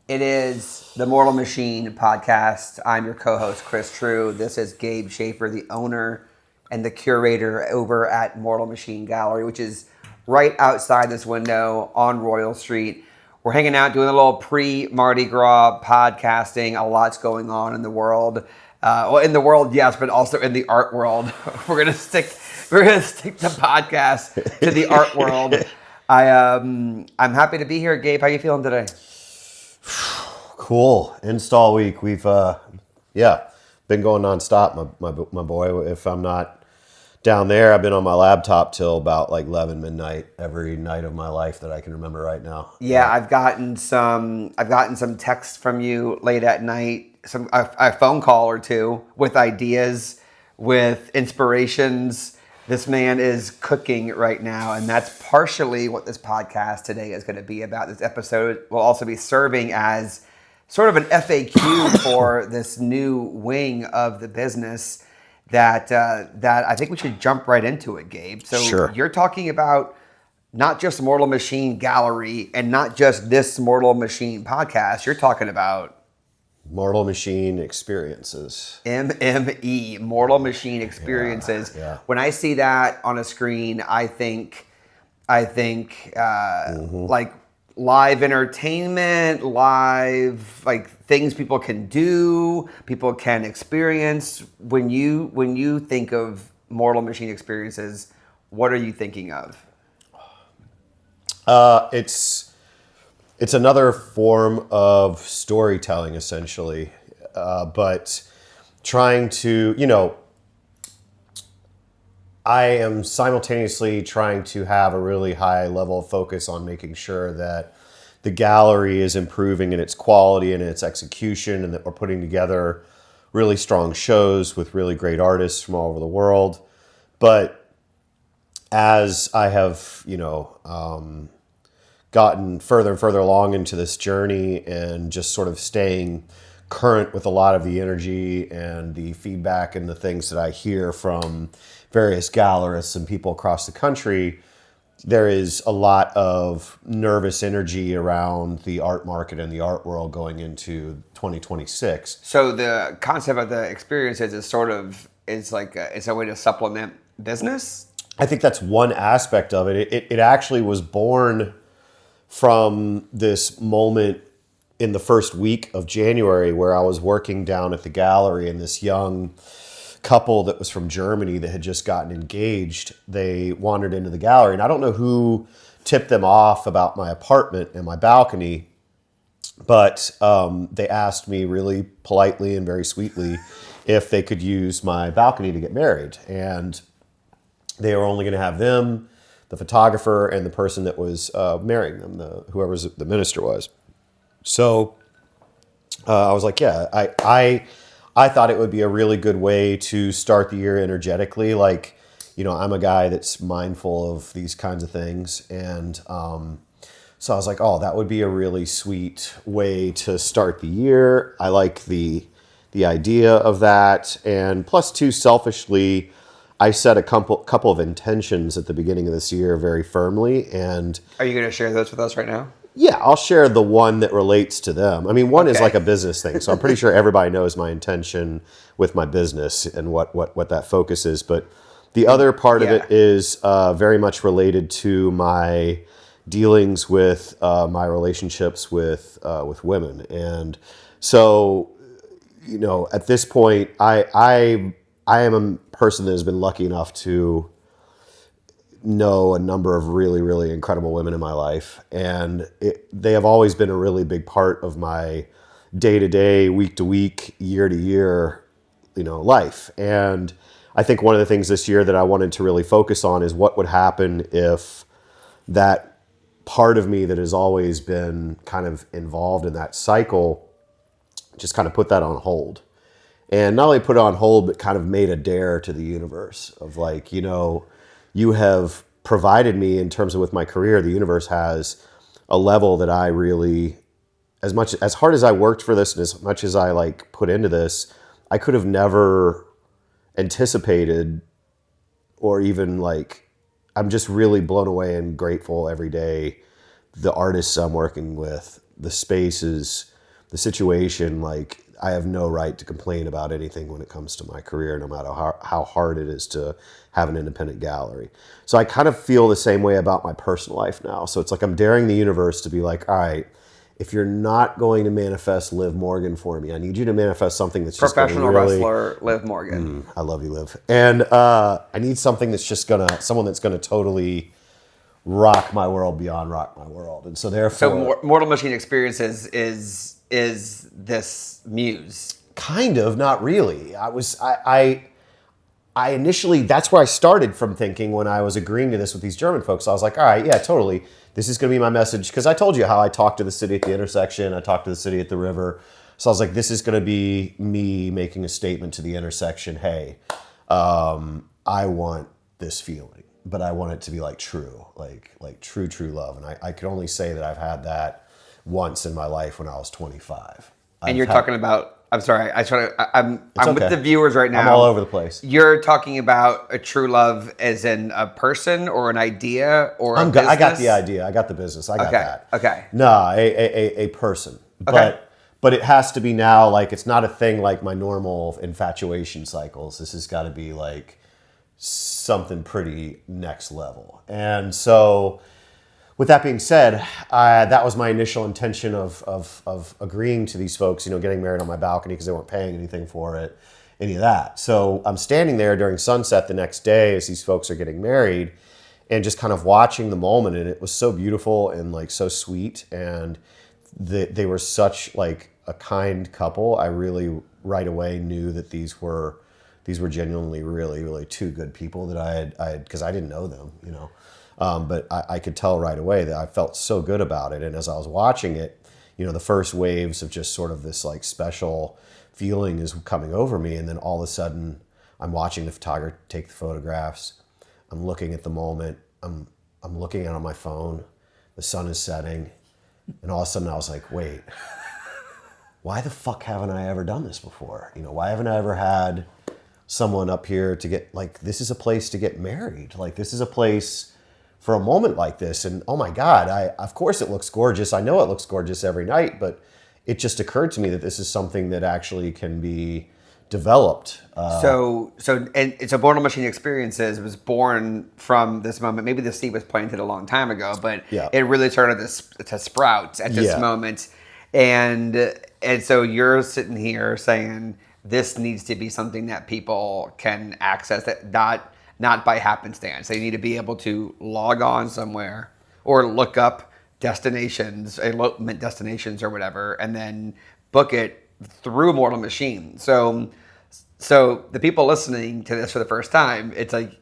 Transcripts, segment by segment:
It is the Mortal Machine podcast. I'm your co-host, Chris True. This is Gabe Schaefer, the owner and the curator over at Mortal Machine Gallery, which is right outside this window on Royal Street. We're hanging out, doing a little pre-Mardi Gras podcasting. A lot's going on in the world. Well, in the world, yes, but also in the art world. We're gonna stick the podcast to the art world. I'm happy to be here, Gabe. How you feeling today? Cool. Install week. We've been going nonstop. My boy. If I'm not down there, I've been on my laptop till about like 11 midnight every night of my life that I can remember right now. Yeah, I've gotten some texts from you late at night, a phone call or two with ideas, with inspirations. This man is cooking right now, and that's partially what this podcast today is going to be about. This episode will also be serving as sort of an FAQ for this new wing of the business that I think we should jump right into it, Gabe. So Sure. You're talking about not just Mortal Machine Gallery and not just this Mortal Machine podcast. You're talking about Mortal Machine Experiences. MME, Mortal Machine Experiences. Yeah. When I see that on a screen, I think like live entertainment, live like things people can do, people can experience. When you think of Mortal Machine Experiences, what are you thinking of? It's another form of storytelling, essentially, but trying to, I am simultaneously trying to have a really high level of focus on making sure that the gallery is improving in its quality and its execution, and that we're putting together really strong shows with really great artists from all over the world. But as I have, gotten further and further along into this journey and just sort of staying current with a lot of the energy and the feedback and the things that I hear from various gallerists and people across the country, there is a lot of nervous energy around the art market and the art world going into 2026. So the concept of the experiences is it's a way to supplement business. I think that's one aspect of it. It actually was born from this moment in the first week of January where I was working down at the gallery, and this young couple that was from Germany that had just gotten engaged, they wandered into the gallery, and I don't know who tipped them off about my apartment and my balcony, but they asked me really politely and very sweetly if they could use my balcony to get married. And they were only going to have them, the photographer, and the person that was marrying them, whoever the minister was. So I was like, yeah, I thought it would be a really good way to start the year energetically. Like, I'm a guy that's mindful of these kinds of things. And so I was like, oh, that would be a really sweet way to start the year. I like the idea of that. And plus, too, selfishly, I set a couple of intentions at the beginning of this year very firmly. And Are you going to share those with us right now? yeah, I'll share the one that relates to them. I mean, one is Okay. like a business thing, so I'm pretty sure everybody knows my intention with my business and what that focus is. But the other part of it is very much related to my dealings with my relationships with women. And so, at this point, I am a person that has been lucky enough to know a number of really, really incredible women in my life. And they have always been a really big part of my day-to-day, week-to-week, year-to-year, life. And I think one of the things this year that I wanted to really focus on is what would happen if that part of me that has always been kind of involved in that cycle just kind of put that on hold. And not only put it on hold, but kind of made a dare to the universe of like, you have provided me in terms of with my career, the universe has a level that I really, as hard as I worked for this and as much as I like put into this, I could have never anticipated or even like, I'm just really blown away and grateful every day. The artists I'm working with, the spaces, the situation, like I have no right to complain about anything when it comes to my career, no matter how hard it is to have an independent gallery. So I kind of feel the same way about my personal life now. So it's like I'm daring the universe to be like, all right, if you're not going to manifest Liv Morgan for me, I need you to manifest something that's just going to Professional really... wrestler Liv Morgan. I love you, Liv. And I need something that's just someone that's gonna totally rock my world beyond rock my world. And so therefore... So Mortal Machine Experiences is this muse? Kind of, not really. I initially, that's where I started from thinking when I was agreeing to this with these German folks. I was like, all right, yeah, totally. This is going to be my message. Because I told you how I talked to the city at the intersection. I talked to the city at the river. So I was like, this is going to be me making a statement to the intersection. Hey, I want this feeling, but I want it to be like true, like true love. And I could only say that I've had that once in my life when I was 25. And you're talking about... I'm sorry. I'm okay. with the viewers right now. I'm all over the place. You're talking about a true love as in a person or an idea or a business? I got the idea. I got the business. I got that. Okay. No, a person. Okay. But it has to be now, like, it's not a thing like my normal infatuation cycles. This has got to be like something pretty next level. And so... with that being said, that was my initial intention of agreeing to these folks, getting married on my balcony because they weren't paying anything for it, any of that. So I'm standing there during sunset the next day as these folks are getting married and just kind of watching the moment. And it was so beautiful and like so sweet. And they were such like a kind couple. I really right away knew that these were genuinely really, really two good people that I had, because I didn't know them, but I could tell right away that I felt so good about it. And as I was watching it, the first waves of just sort of this like special feeling is coming over me. And then all of a sudden I'm watching the photographer take the photographs. I'm looking at the moment. I'm looking at it on my phone. The sun is setting. And all of a sudden I was like, wait, why the fuck haven't I ever done this before? Why haven't I ever had someone up here to get, like, this is a place to get married. Like, this is a place for a moment like this. And oh my God, of course it looks gorgeous. I know it looks gorgeous every night, but it just occurred to me that this is something that actually can be developed. So Mortal Machine Experiences was born from this moment. Maybe the seed was planted a long time ago, but it really started to sprout at this moment. And so you're sitting here saying this needs to be something that people can access, that not by happenstance. They need to be able to log on somewhere or look up destinations, elopement destinations or whatever, and then book it through Mortal Machine. So the people listening to this for the first time, it's like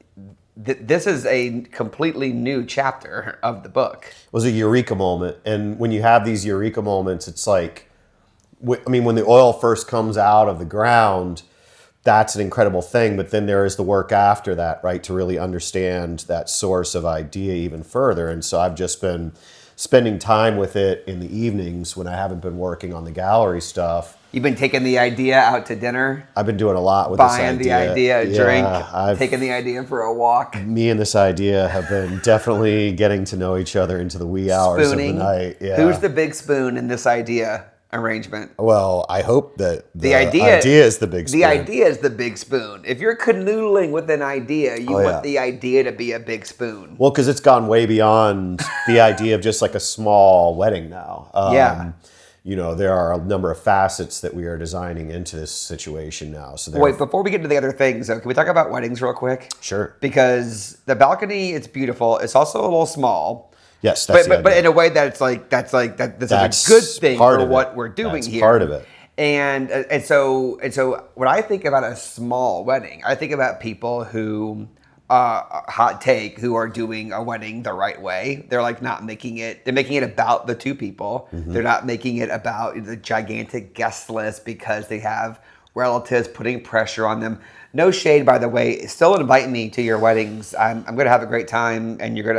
this is a completely new chapter of the book. It was a eureka moment. And when you have these eureka moments, it's like, when the oil first comes out of the ground, that's an incredible thing. But then there is the work after that, right? To really understand that source of idea even further. And so I've just been spending time with it in the evenings when I haven't been working on the gallery stuff. You've been taking the idea out to dinner? I've been doing a lot with buying this idea. Buying the idea, a drink, taking the idea for a walk. Me and this idea have been definitely getting to know each other into the wee hours of the night. Yeah. Who's the big spoon in this idea arrangement? Well, I hope that the idea is the big spoon. The idea is the big spoon. If you're canoodling with an idea, you want the idea to be a big spoon. Well, because it's gone way beyond the idea of just like a small wedding now. There are a number of facets that we are designing into this situation now. So wait, before we get to the other things, though, can we talk about weddings real quick? Sure. Because the balcony, it's beautiful. It's also a little small. Yes, that's but in a way that's a good thing for what we're doing here. That's part of it. And so when I think about a small wedding, I think about people who hot take who are doing a wedding the right way. They're like not making it. They're making it about the two people. Mm-hmm. They're not making it about the gigantic guest list because they have relatives putting pressure on them. No shade, by the way. Still invite me to your weddings. I'm gonna have a great time, and you're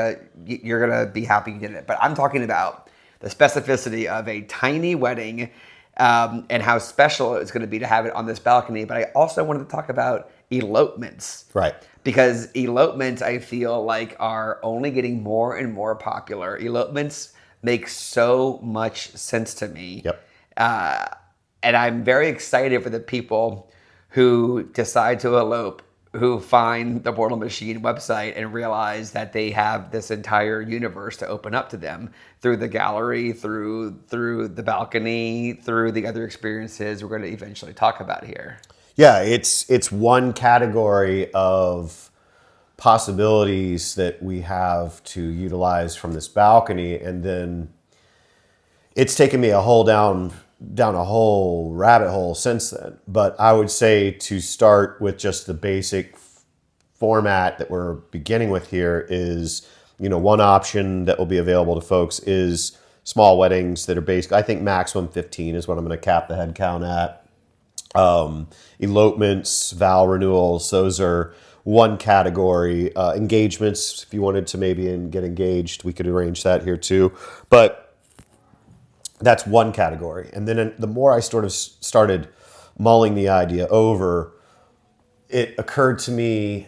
gonna be happy you did it. But I'm talking about the specificity of a tiny wedding, and how special it's gonna be to have it on this balcony. But I also wanted to talk about elopements, right? Because elopements, I feel like, are only getting more and more popular. Elopements make so much sense to me. Yep. And I'm very excited for the people who decide to elope, who find the Mortal Machine website and realize that they have this entire universe to open up to them through the gallery, through the balcony, through the other experiences we're going to eventually talk about here. Yeah, it's one category of possibilities that we have to utilize from this balcony, and then it's taken me down a whole rabbit hole since then. But I would say to start with just the basic format that we're beginning with here is, one option that will be available to folks is small weddings that are basic. I think maximum 15 is what I'm going to cap the head count at. Elopements, vow renewals, those are one category. Engagements, if you wanted to maybe get engaged, we could arrange that here too. But that's one category. And then the more I sort of started mulling the idea over, it occurred to me,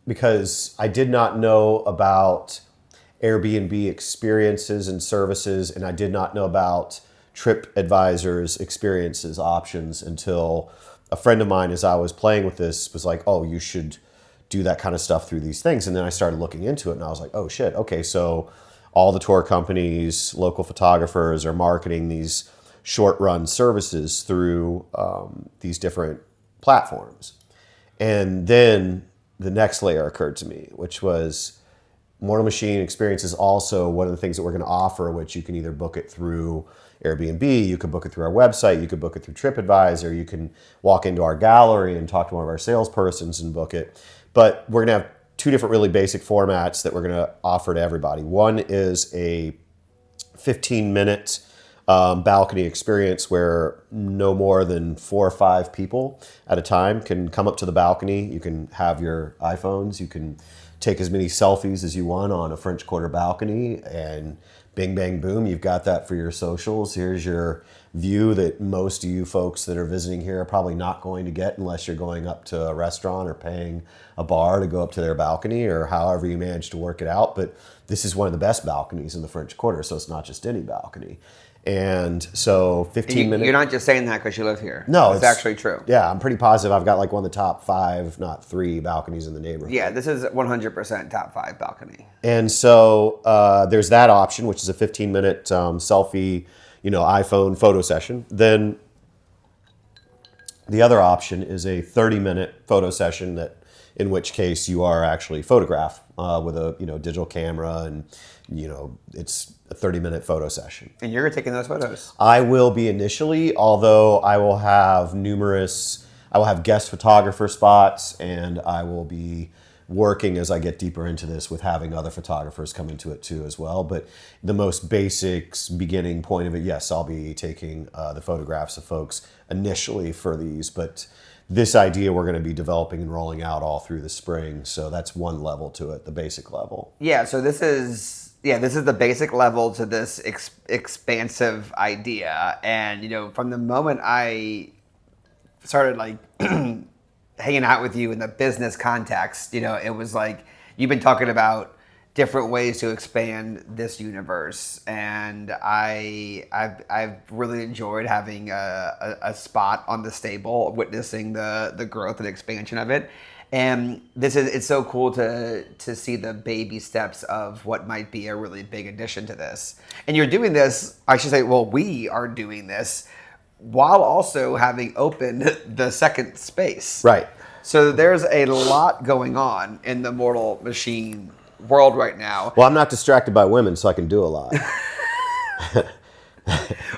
because I did not know about Airbnb experiences and services, and I did not know about TripAdvisor's experiences options until a friend of mine, as I was playing with this, was like, oh, you should do that kind of stuff through these things. And then I started looking into it, and I was like, oh shit, okay, so all the tour companies, local photographers are marketing these short-run services through these different platforms. And then the next layer occurred to me, which was Mortal Machine Experience is also one of the things that we're going to offer, which you can either book it through Airbnb, you can book it through our website, you could book it through TripAdvisor, you can walk into our gallery and talk to one of our salespersons and book it. But we're going to have two different really basic formats that we're going to offer to everybody. One is a 15-minute balcony experience where no more than 4 or 5 people at a time can come up to the balcony. You can have your iPhones. You can take as many selfies as you want on a French Quarter balcony, and bing, bang, boom, you've got that for your socials. Here's your view that most of you folks that are visiting here are probably not going to get unless you're going up to a restaurant or paying a bar to go up to their balcony, or however you manage to work it out. But this is one of the best balconies in the French Quarter, so it's not just any balcony. And so 15 minutes. You're not just saying that because you live here. No, it's actually true. Yeah, I'm pretty positive I've got like one of the top 5, if not 3 balconies in the neighborhood. Yeah, this is 100% top 5 balcony. And so there's that option, which is a 15-minute selfie, iPhone photo session. Then the other option is a 30-minute photo session in which case you are actually photographed with a digital camera, and it's a 30-minute photo session. And you're taking those photos? I will be initially, although I will have guest photographer spots, and I will be working as I get deeper into this with having other photographers come into it too as well. But the most basic beginning point of it, yes, I'll be taking the photographs of folks initially for these, but this idea we're going to be developing and rolling out all through the spring. So that's one level to it, the basic level. Yeah, so this is the basic level to this expansive idea. And, from the moment I started hanging out with you in the business context, it was like you've been talking about different ways to expand this universe, and I've really enjoyed having a spot on the stable, witnessing the growth and expansion of it. And it's so cool to see the baby steps of what might be a really big addition to this. And you're doing this, I should say, well, we are doing this while also having opened the second space. Right. So there's a lot going on in the Mortal Machine world right now. Well, I'm not distracted by women, so I can do a lot.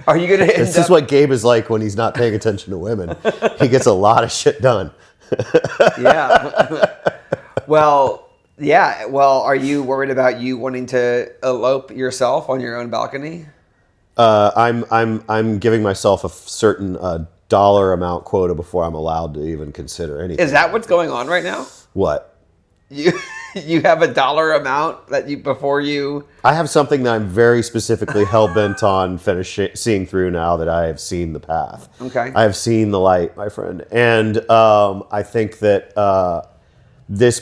Are you going to This is what Gabe is like when he's not paying attention to women. He gets a lot of shit done. Yeah. Well, yeah. Well, are you worried about you wanting to elope yourself on your own balcony? I'm giving myself a certain dollar amount quota before I'm allowed to even consider anything. Is that what's going on right now? What? You have a dollar amount that before you. I have something that I'm very specifically hell-bent on seeing through now that I have seen the path. Okay. I have seen the light, my friend. And I think that this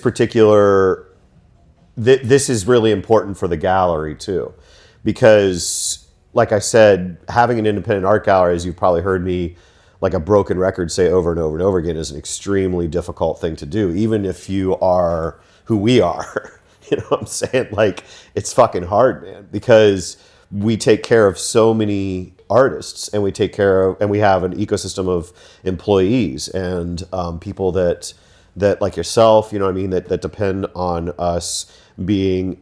is really important for the gallery too. Because like I said, having an independent art gallery, as you've probably heard me, like a broken record, say over and over and over again, is an extremely difficult thing to do. Even if you are who we are, you know what I'm saying? Like, it's fucking hard, man, because we take care of so many artists, and we have an ecosystem of employees and people that like yourself, you know what I mean, that depend on us being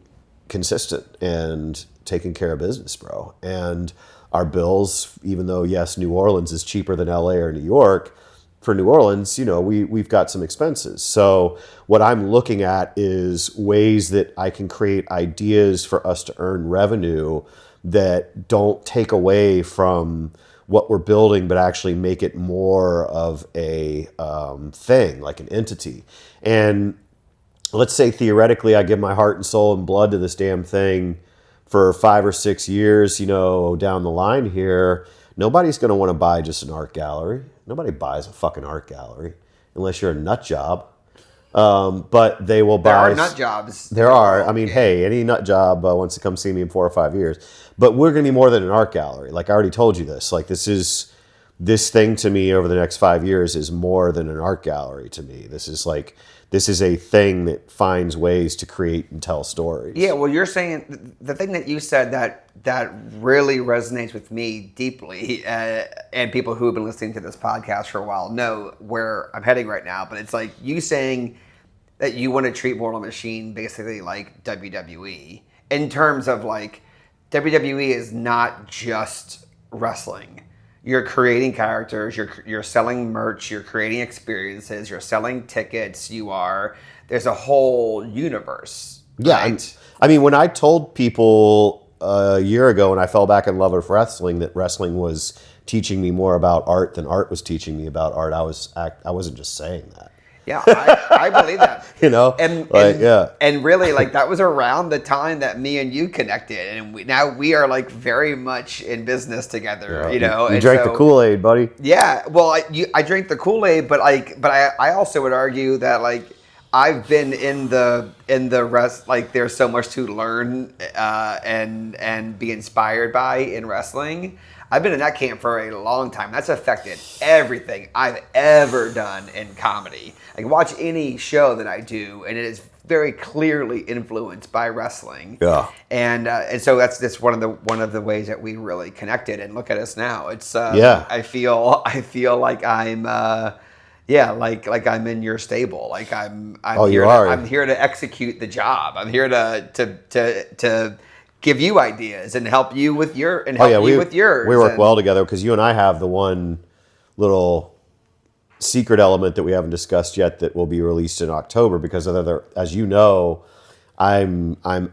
consistent and taking care of business, bro. And our bills, even though yes, New Orleans is cheaper than LA or New York, for New Orleans, you know, we've got some expenses. So what I'm looking at is ways that I can create ideas for us to earn revenue that don't take away from what we're building, but actually make it more of a thing, like an entity. And let's say theoretically I give my heart and soul and blood to this damn thing for 5 or 6 years, you know, down the line here. Nobody's going to want to buy just an art gallery. Nobody buys a fucking art gallery unless you're a nut job. But they will buy. There are nut jobs. There are. I mean, hey, any nut job wants to come see me in 4 or 5 years. But we're going to be more than an art gallery. Like I already told you this. Like this thing to me over the next 5 years is more than an art gallery to me. This is a thing that finds ways to create and tell stories. Yeah, well, you're saying the thing that you said that really resonates with me deeply, and people who have been listening to this podcast for a while know where I'm heading right now. But it's like you saying that you want to treat Mortal Machine basically like WWE in terms of like WWE is not just wrestling. You're creating characters, you're selling merch, you're creating experiences, you're selling tickets, there's a whole universe. Yeah, right? I mean, when I told people a year ago when I fell back in love with wrestling that wrestling was teaching me more about art than art was teaching me about art, I wasn't just saying that. Yeah, I believe that. You know, and really, like that was around the time that me and you connected, and now we are like very much in business together. Yeah. You know, you drank the Kool-Aid, buddy. Yeah, well, I drank the Kool-Aid, but I also would argue that like I've been in the rest. Like, there's so much to learn and be inspired by in wrestling. I've been in that camp for a long time. That's affected everything I've ever done in comedy. I can watch any show that I do, and it is very clearly influenced by wrestling. Yeah. And so that's one of the ways that we really connected. And look at us now. It's I feel like I'm like I'm in your stable. Like I'm here to execute the job. I'm here to give you ideas and help you with your with yours. We work well together because you and I have the one little secret element that we haven't discussed yet that will be released in October, because as you know, I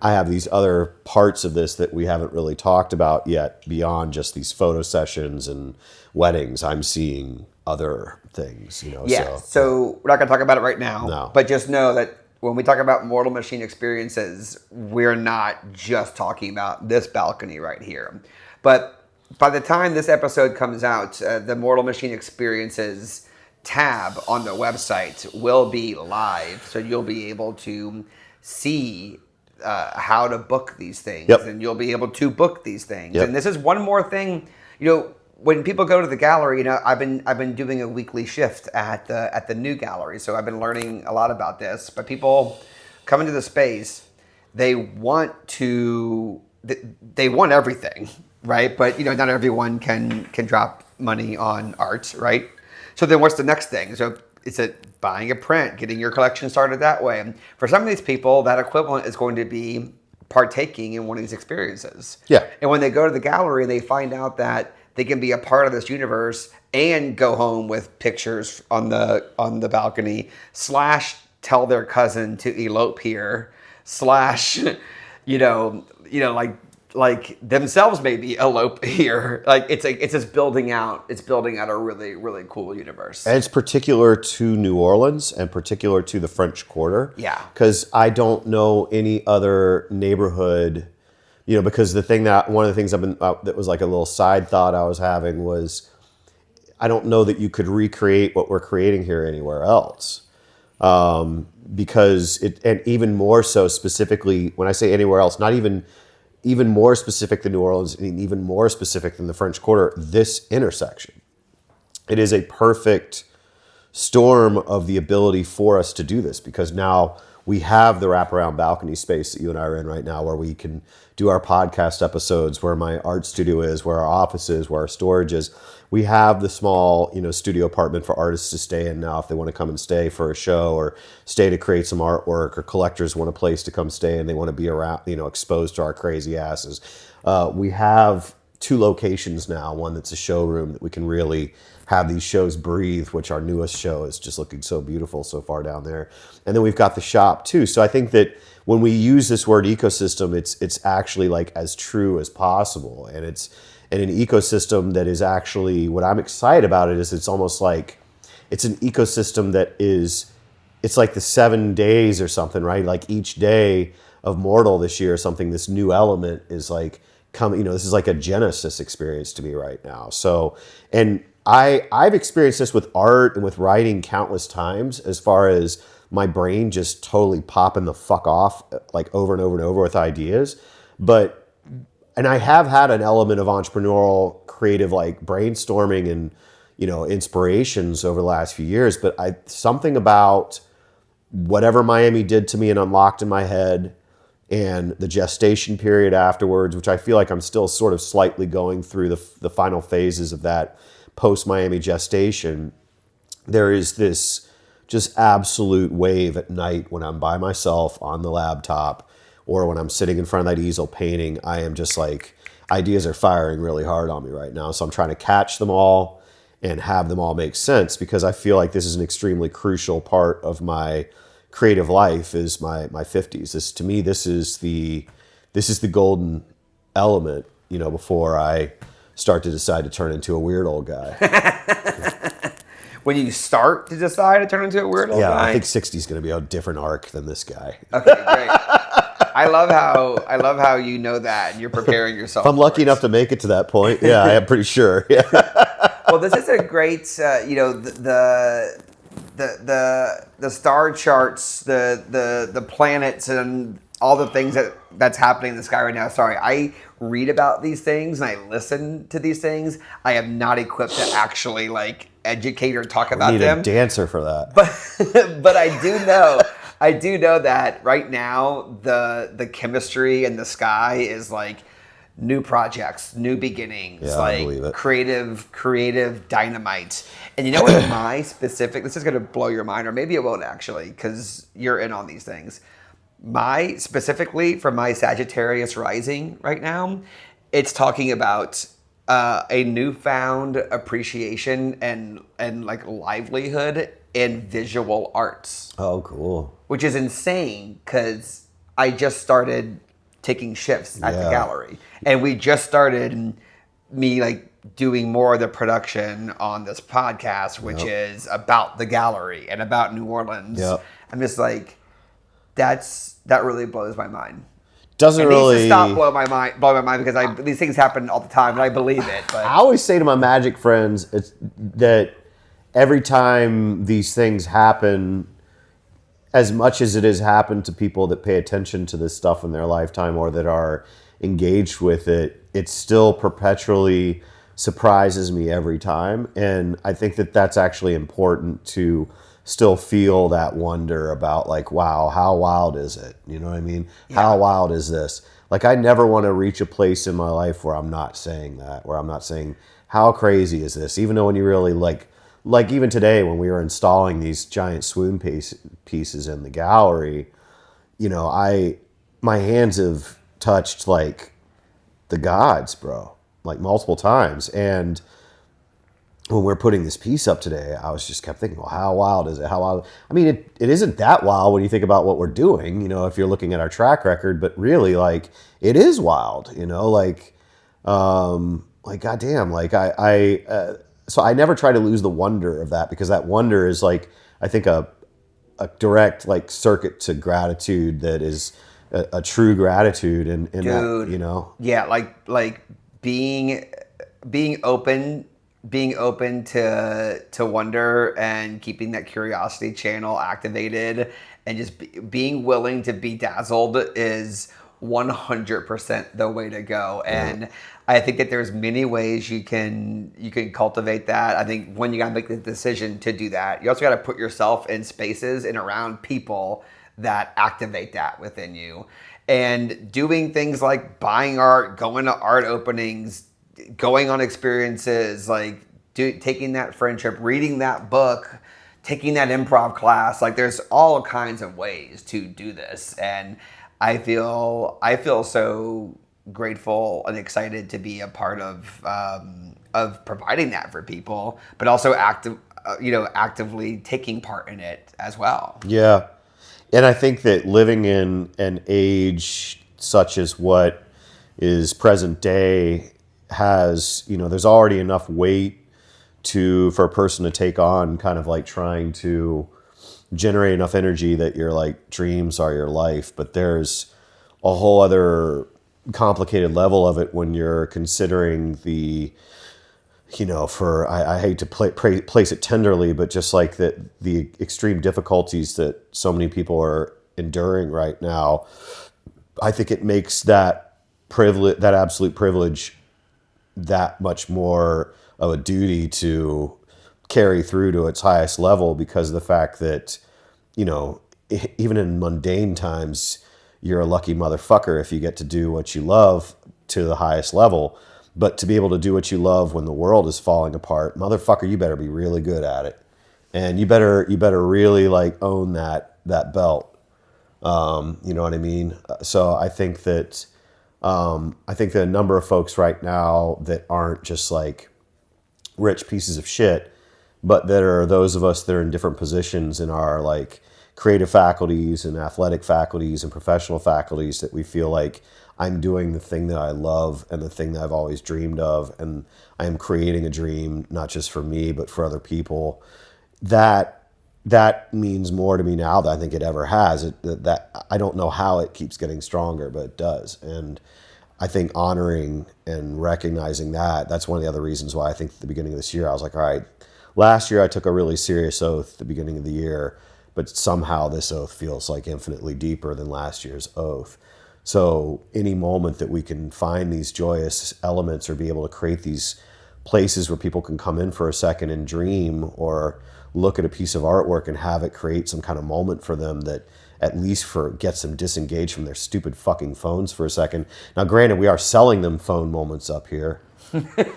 have these other parts of this that we haven't really talked about yet beyond just these photo sessions and weddings. I'm seeing other things, you know. Yeah. So we're not going to talk about it right now. No. But just know that when we talk about Mortal Machine experiences, we're not just talking about this balcony right here. But by the time this episode comes out, the Mortal Machine experiences tab on the website will be live, so you'll be able to see how to book these things, and you'll be able to book these things. And this is one more thing, you know, when people go to the gallery, you know, I've been doing a weekly shift at the new gallery, so I've been learning a lot about this. But people come into the space, they want everything, right? But you know, not everyone can drop money on art, right? So then what's the next thing? So it's buying a print, getting your collection started that way. And for some of these people, that equivalent is going to be partaking in one of these experiences. Yeah. And when they go to the gallery, they find out that they can be a part of this universe and go home with pictures on the balcony, / tell their cousin to elope here, / like themselves maybe elope here. Like it's just building out a really, really cool universe. And it's particular to New Orleans and particular to the French Quarter. Yeah. Because I don't know any other neighborhood, you know, because one of the things that was like a little side thought I was having was, I don't know that you could recreate what we're creating here anywhere else. Because and even more so specifically, when I say anywhere else, not even even more specific than New Orleans, and even more specific than the French Quarter, this intersection. It is a perfect storm of the ability for us to do this, because now we have the wraparound balcony space that you and I are in right now, where we can do our podcast episodes, where my art studio is, where our office is, where our storage is. We have the small, studio apartment for artists to stay in now if they want to come and stay for a show, or stay to create some artwork, or collectors want a place to come stay and they want to be around, exposed to our crazy asses. We have 2 locations now, one that's a showroom that we can really have these shows breathe, which our newest show is just looking so beautiful so far down there. And then we've got the shop too. So I think that when we use this word ecosystem, it's actually like as true as possible. And it's an ecosystem that is actually, what I'm excited about it is it's almost like, it's an ecosystem that is, it's like the 7 days or something, right? Like each day of Mortal this year or something, this new element is like coming, this is like a Genesis experience to me right now. So, and I've experienced this with art and with writing countless times, as far as my brain just totally popping the fuck off, like over and over and over with ideas. And I have had an element of entrepreneurial, creative, like brainstorming and, inspirations over the last few years. But something about whatever Miami did to me and unlocked in my head, and the gestation period afterwards, which I feel like I'm still sort of slightly going through the final phases of that post-Miami gestation, there is this just absolute wave at night when I'm by myself on the laptop, or when I'm sitting in front of that easel painting. I am just like, ideas are firing really hard on me right now. So I'm trying to catch them all and have them all make sense, because I feel like this is an extremely crucial part of my creative life, is my 50s. To me, this is the golden element, before I start to decide to turn into a weird old guy. When you start to decide to turn into a weird old guy? Yeah, I think 60 is going to be a different arc than this guy. Okay, great. I love how you know that, and you're preparing yourself. If I'm lucky enough to make it to that point, yeah, I am pretty sure. Yeah. Well, this is a great, the star charts, the planets, and all the things that's happening in the sky right now. Sorry, I read about these things and I listen to these things. I am not equipped to actually like educate or talk about them. We need a dancer for that. But I do know that right now the chemistry in the sky is like new projects, new beginnings, yeah, like I believe it. creative dynamite. And you know what my specific, this is going to blow your mind, or maybe it won't actually, because you're in on these things. Specifically for my Sagittarius rising right now, it's talking about a newfound appreciation and like livelihood in visual arts. Oh, cool. Which is insane, because I just started taking shifts at the gallery, and we just started me like doing more of the production on this podcast, which is about the gallery and about New Orleans. I'm just like, that really blows my mind. It needs to stop blow my mind because these things happen all the time and I believe it. But I always say to my magic friends that every time these things happen, as much as it has happened to people that pay attention to this stuff in their lifetime or that are engaged with it, it still perpetually surprises me every time. And I think that that's actually important, to still feel that wonder about like, wow, how wild is it? You know what I mean? Yeah. How wild is this? Like, I never want to reach a place in my life where I'm not saying that, where I'm not saying, how crazy is this? Even though when you really like even today when we were installing these giant swoon pieces in the gallery, my hands have touched like the gods, bro, like multiple times. And when we're putting this piece up today, I was just kept thinking, well, how wild is it? How wild? I mean, it isn't that wild when you think about what we're doing, if you're looking at our track record, but really like it is wild, like goddamn, like so I never try to lose the wonder of that, because that wonder is like, I think a direct like circuit to gratitude that is a true gratitude. And dude, that, yeah, like being open to wonder and keeping that curiosity channel activated and just being willing to be dazzled is 100% the way to go. And I think that there's many ways you can cultivate that. I think when you got to make the decision to do that, you also got to put yourself in spaces and around people that activate that within you. And doing things like buying art, going to art openings, going on experiences, like taking that friendship, reading that book, taking that improv class. Like there's all kinds of ways to do this. And I feel so grateful and excited to be a part of providing that for people, but also actively taking part in it as well. Yeah. And I think that living in an age such as what is present day has, there's already enough weight for a person to take on, kind of like trying to generate enough energy that your like dreams are your life. But there's a whole other complicated level of it when you're considering the, I hate to place it tenderly, but just like that, the extreme difficulties that so many people are enduring right now. I think it makes that privilege, that absolute privilege, that much more of a duty to carry through to its highest level, because of the fact that, even in mundane times, you're a lucky motherfucker if you get to do what you love to the highest level. But to be able to do what you love when the world is falling apart, motherfucker, you better be really good at it. And you better really like own that belt. You know what I mean? So I think that a number of folks right now that aren't just like rich pieces of shit, but that are those of us that are in different positions in our like creative faculties and athletic faculties and professional faculties, that we feel like I'm doing the thing that I love and the thing that I've always dreamed of, and I am creating a dream not just for me but for other people. That means more to me now than I think it ever has. That I don't know how it keeps getting stronger, but it does. And I think honoring and recognizing that's one of the other reasons why I think at the beginning of this year I was like, all right, last year I took a really serious oath at the beginning of the year, but somehow this oath feels like infinitely deeper than last year's oath. So any moment that we can find these joyous elements or be able to create these places where people can come in for a second and dream, or look at a piece of artwork and have it create some kind of moment for them that at least gets them disengaged from their stupid fucking phones for a second. Now, granted, we are selling them phone moments up here,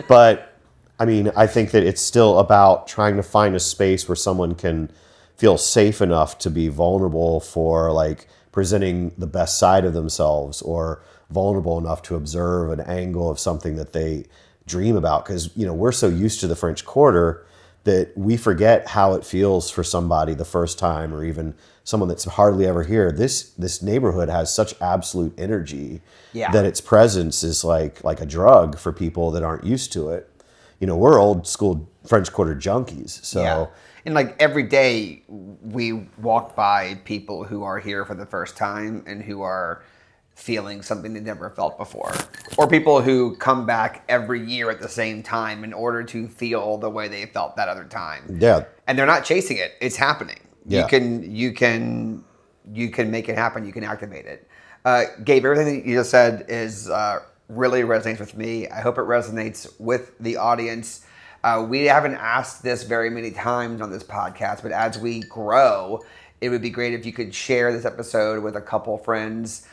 but I mean, I think that it's still about trying to find a space where someone can feel safe enough to be vulnerable for like presenting the best side of themselves, or vulnerable enough to observe an angle of something that they dream about. Because, we're so used to the French Quarter that we forget how it feels for somebody the first time, or even someone that's hardly ever here. This neighborhood has such absolute energy that its presence is like a drug for people that aren't used to it. We're old school French Quarter junkies. So. Yeah. And like every day we walk by people who are here for the first time and who are feeling something they never felt before, or people who come back every year at the same time in order to feel the way they felt that other time. Yeah. And they're not chasing it. It's happening. Yeah. You can make it happen. You can activate it. Gabe, everything that you just said is really resonates with me. I hope it resonates with the audience. We haven't asked this very many times on this podcast, but as we grow, it would be great if you could share this episode with a couple friends.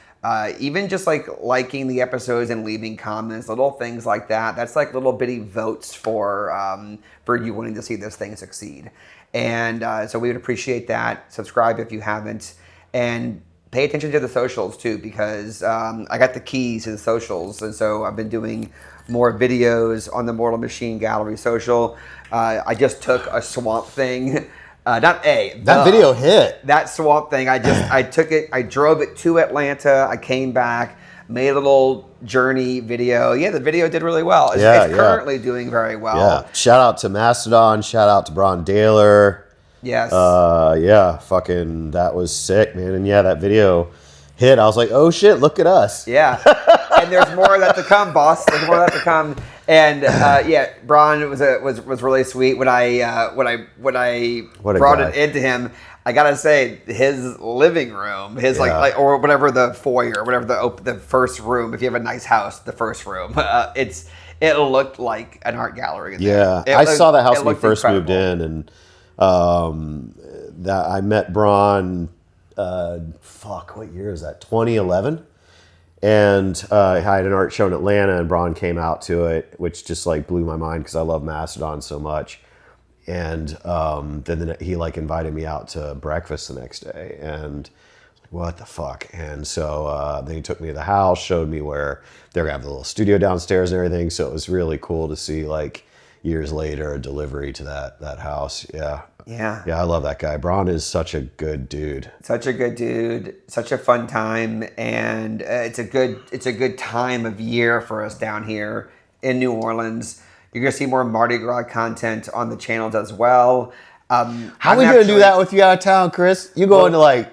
Even just like liking the episodes and leaving comments, little things like that. That's like little bitty votes for you wanting to see this thing succeed. And so we would appreciate that. Subscribe if you haven't, and pay attention to the socials too, because I got the keys to the socials, and so I've been doing more videos on the Mortal Machine Gallery social. I just took a Swamp Thing. That video hit. That Swamp Thing, I took it, I drove it to Atlanta, I came back, made a little journey video. Yeah, the video did really well. It's currently doing very well. Yeah. Shout out to Mastodon, shout out to Bron Daler. Yes. Fucking, that was sick, man. And yeah, that video hit. I was like, oh shit, look at us. Yeah. And there's more of that to come, boss. There's more of that to come. And yeah, Braun was really sweet when I brought it into him. I gotta say, his living room, his like or whatever the foyer, whatever the first room. If you have a nice house, the first room, it looked like an art gallery. In there. I saw the house when we first incredible. moved in, and that I met Braun. What year is that? 2011. And I had an art show in Atlanta, and Braun came out to it, which just like blew my mind because I love Mastodon so much. And then he like invited me out to breakfast the next day, and what the fuck? And so then he took me to the house, showed me where they're gonna have the little studio downstairs and everything. So it was really cool to see like years later a delivery to that house. Yeah. I love that guy. Braun is such a good dude. Such a good dude. Such a fun time, and it's a good time of year for us down here in New Orleans. You're gonna see more Mardi Gras content on the channels as well. How are we gonna do that with you out of town, Chris? You going to like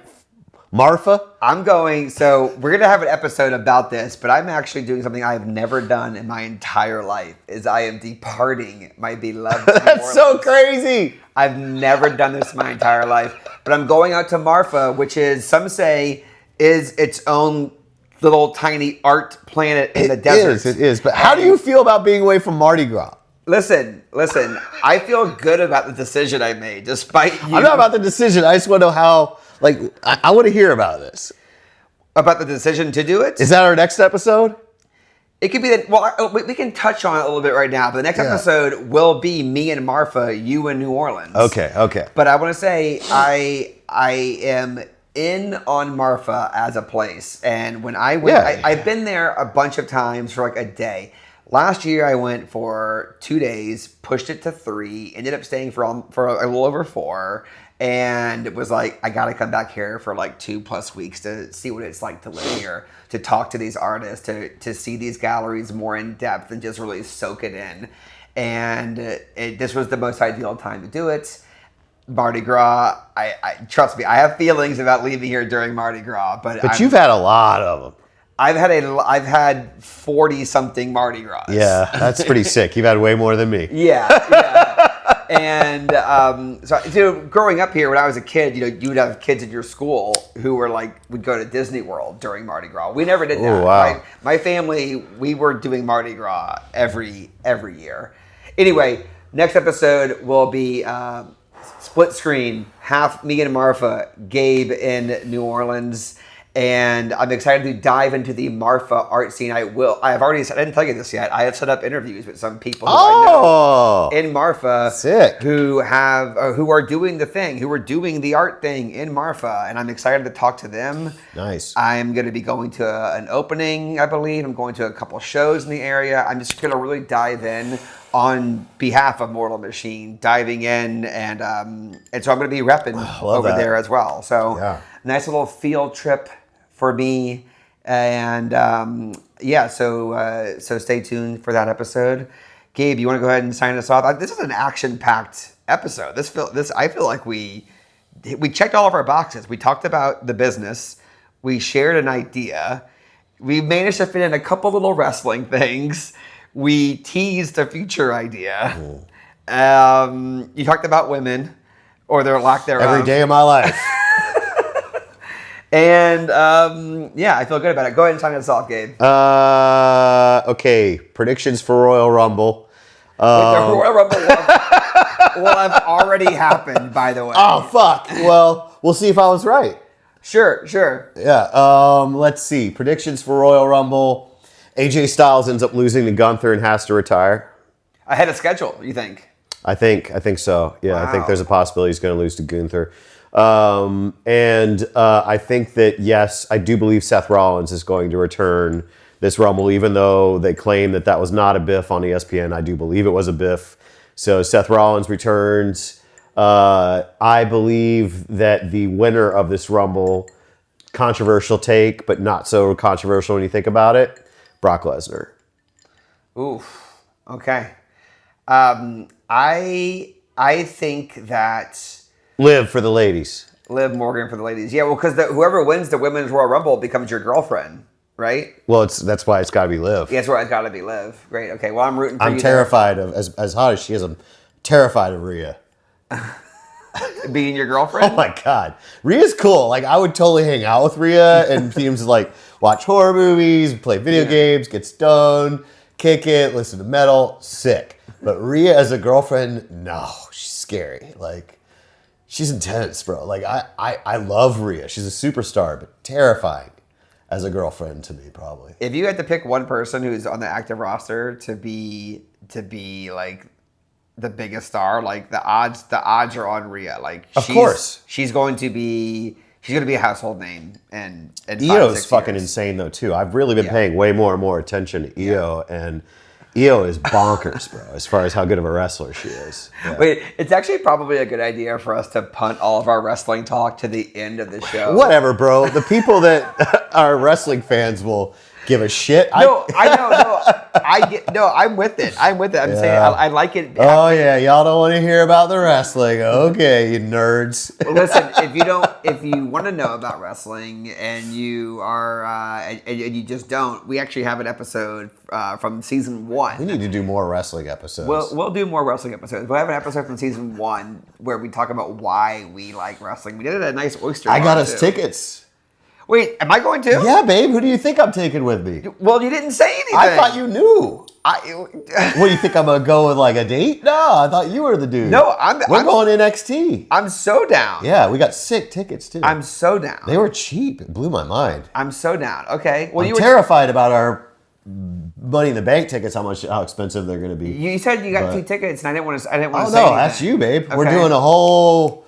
Marfa? I'm going. So we're gonna have an episode about this, but I'm actually doing something I have never done in my entire life. Is I am departing my beloved. That's so crazy. I've never done this my entire life, but I'm going out to Marfa, which is some say is its own little tiny art planet in the desert. It is. But how do you feel about being away from Mardi Gras? Listen. I feel good about the decision I made, despite you. I'm not about the decision. I just want to know how. Like, I want to hear about this. About the decision to do it? Is that our next episode? It could be that. Well, we can touch on it a little bit right now. But the next episode will be me and Marfa, you in New Orleans. Okay. But I want to say I am in on Marfa as a place, and when I went, I've been there a bunch of times for like a day. Last year I went for 2 days, pushed it to 3, ended up staying for a little over 4, and it was like I got to come back here for like 2+ weeks to see what it's like to live here, to talk to these artists, to see these galleries more in depth and just really soak it in. And this was the most ideal time to do it. Mardi Gras, I trust me, I have feelings about leaving here during Mardi Gras, but you've had a lot of them. I've had 40-something Mardi Gras. Yeah, that's pretty sick. You've had way more than me. Yeah. And so growing up here, when I was a kid, you would have kids at your school who were would go to Disney World during Mardi Gras. We never did that. Ooh, wow. My family, we were doing Mardi Gras every year. Anyway, next episode will be split screen, half me and Marfa, Gabe in New Orleans. And I'm excited to dive into the Marfa art scene. I didn't tell you this yet. I have set up interviews with some people who I know in Marfa, sick, who are doing the thing, who are doing the art thing in Marfa, and I'm excited to talk to them. Nice. I'm going to be going to an opening, I believe. I'm going to a couple shows in the area. I'm just going to really dive in on behalf of Mortal Machine, diving in, and so I'm going to be repping over there as well. So nice little field trip for me, and so stay tuned for that episode. Gabe, you want to go ahead and sign us off? This is an action-packed episode. I feel like we checked all of our boxes. We talked about the business. We shared an idea. We managed to fit in a couple little wrestling things. We teased a future idea. You talked about women, or their lack thereof. Every day of my life. And I feel good about it. Go ahead and sign us off, Gabe. Okay, predictions for Royal Rumble. The Royal Rumble will have already happened, by the way. Oh, fuck. Well, we'll see if I was right. Sure. Yeah. Let's see. Predictions for Royal Rumble. AJ Styles ends up losing to Gunther and has to retire. Ahead of schedule, you think? I think so. Yeah, wow. I think there's a possibility he's going to lose to Gunther. I think that, yes, I do believe Seth Rollins is going to return this Rumble, even though they claim that was not a biff on ESPN. I do believe it was a biff. So Seth Rollins returns. I believe that the winner of this Rumble, controversial take, but not so controversial when you think about it, Brock Lesnar. Oof. Okay. I think that... Liv for the ladies. Liv Morgan for the ladies. Yeah, well, because whoever wins the Women's Royal Rumble becomes your girlfriend. right? Well, that's why it's got to be Liv. Yeah, that's where it's got to be Liv. Great. Okay. Well, I'm rooting for you. I'm terrified of as hot as she is. I'm terrified of Rhea. Being your girlfriend. Oh my god, Rhea's cool. Like I would totally hang out with Rhea and seems like watch horror movies, play video games, get stoned, kick it, listen to metal. Sick. But Rhea as a girlfriend, no, she's scary. Like she's intense, bro. Like I love Rhea. She's a superstar, but terrifying as a girlfriend to me, probably. If you had to pick one person who's on the active roster to be like the biggest star, like the odds are on Rhea. Like of course she's going to be a household name and Io's fucking insane though too. I've really been paying way more and more attention to Io and Io is bonkers, bro, as far as how good of a wrestler she is. Yeah. Wait, it's actually probably a good idea for us to punt all of our wrestling talk to the end of the show. Whatever, bro. The people that are wrestling fans will give a shit. No, I know. No, I'm with it. I'm saying I like it. Oh yeah, y'all don't want to hear about the wrestling. Okay, you nerds. Well, listen, if you want to know about wrestling and you are and you just don't, we actually have an episode from season 1. We need to do more wrestling episodes. We'll do more wrestling episodes. We'll have an episode from season 1 where we talk about why we like wrestling. We did it at a nice oyster bar. I got us tickets. Wait, am I going to? Yeah, babe. Who do you think I'm taking with me? Well, you didn't say anything. I thought you knew. What do you think I'm gonna go with like a date? No, I thought you were the dude. No, We're going NXT. I'm so down. Yeah, we got sick tickets too. I'm so down. They were cheap. It blew my mind. I'm so down. Okay. Well, I'm terrified about our Money in the Bank tickets. How expensive they're gonna be. You said you got 2 tickets, and I didn't want to. Oh say no, anything. that's you, babe. Okay. We're doing a whole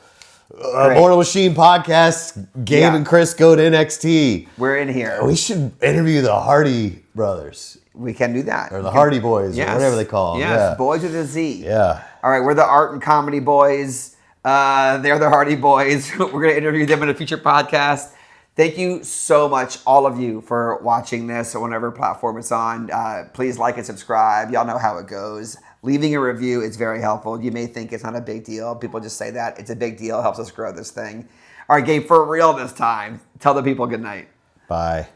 Mortal Machine podcast. Gabe and Chris go to NXT. We're in here. We should interview the Hardy brothers. We can do that. Or the Hardy Boys, or whatever they call them. Yes, yeah. Boys with a Z. Yeah. All right, we're the Art and Comedy Boys. They're the Hardy Boys. We're going to interview them in a future podcast. Thank you so much, all of you, for watching this or whatever platform it's on. Please like and subscribe. Y'all know how it goes. Leaving a review is very helpful. You may think it's not a big deal. People just say that. It's a big deal. It helps us grow this thing. All right, Gabe, for real this time, tell the people good night. Bye.